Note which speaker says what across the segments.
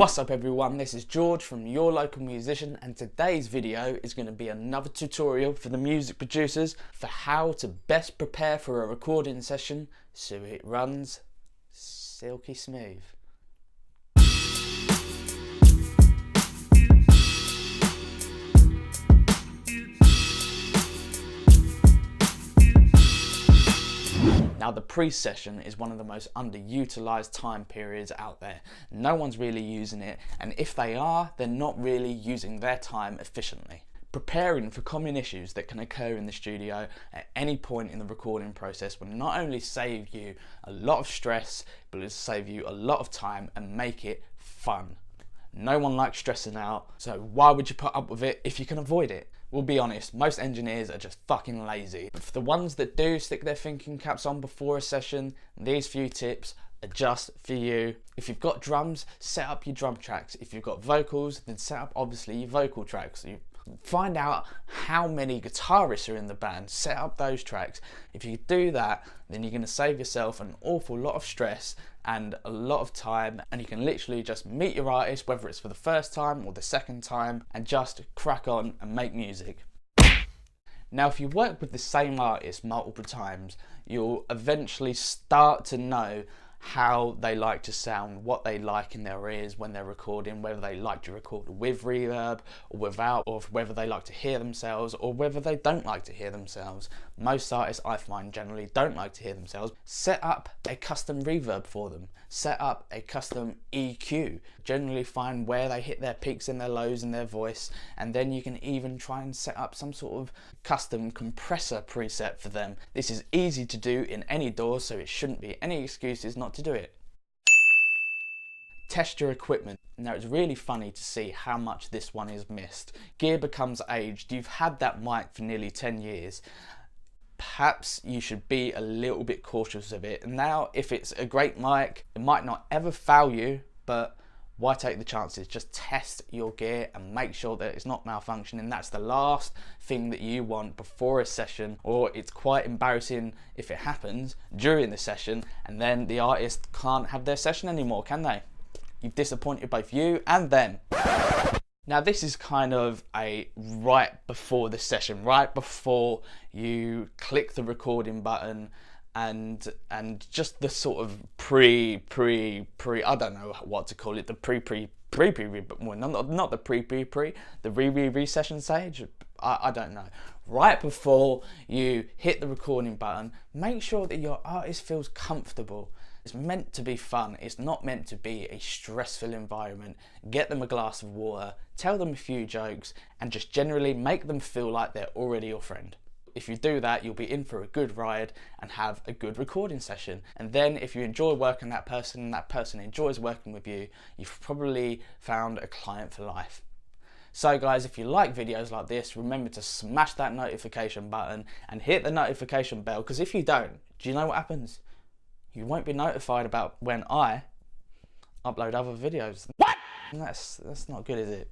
Speaker 1: What's up everyone, this is George from Your Local Musician, and today's video is going to be another tutorial for the music producers for how to best prepare for a recording session so it runs silky smooth. Now the pre-session is one of the most underutilized time periods out there. No one's really using it, and if they are, they're not really using their time efficiently. Preparing for common issues that can occur in the studio at any point in the recording process will not only save you a lot of stress, but it'll save you a lot of time and make it fun. No one likes stressing out, so why would you put up with it if you can avoid it? We'll be honest, most engineers are just fucking lazy. But for the ones that do stick their thinking caps on before a session, these few tips are just for you. If you've got drums, set up your drum tracks. If you've got vocals, then set up obviously your vocal tracks. You find out how many guitarists are in the band, set up those tracks. If you do that, then you're going to save yourself an awful lot of stress and a lot of time, and you can literally just meet your artist, whether it's for the first time or the second time, and just crack on and make music. Now if you work with the same artist multiple times, you'll eventually start to know how they like to sound, what they like in their ears when they're recording, whether they like to record with reverb or without, or whether they like to hear themselves or whether they don't like to hear themselves. Most artists, I find, generally don't like to hear themselves. Set up a custom reverb for them. Set up a custom EQ. Generally find where they hit their peaks and their lows in their voice, and then you can even try and set up some sort of custom compressor preset for them. This is easy to do in any DAW, so it shouldn't be any excuses not to do it. Test your equipment. Now it's really funny to see how much this one is missed. Gear becomes aged. You've had that mic for nearly 10 years. Perhaps you should be a little bit cautious of it. And now if it's a great mic, it might not ever fail you, but why take the chances? Just test your gear and make sure that it's not malfunctioning. That's the last thing that you want before a session, or it's quite embarrassing if it happens during the session and then the artist can't have their session anymore, can they? You've disappointed both you and them. Now this is kind of a right before the session, right before you click the recording button, and just the sort of pre I don't know what to call it, the well, not the the re-session stage. I don't know. Right before you hit the recording button, make sure that your artist feels comfortable. It's meant to be fun. It's not meant to be a stressful environment. Get them a glass of water, tell them a few jokes, and just generally make them feel like they're already your friend. If you do that, you'll be in for a good ride and have a good recording session. And then if you enjoy working with that person and that person enjoys working with you, you've probably found a client for life. So guys, if you like videos like this, remember to smash that notification button and hit the notification bell, because if you don't, do you know what happens? You won't be notified about when I upload other videos. What? And that's not good, is it?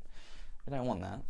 Speaker 1: We don't want that.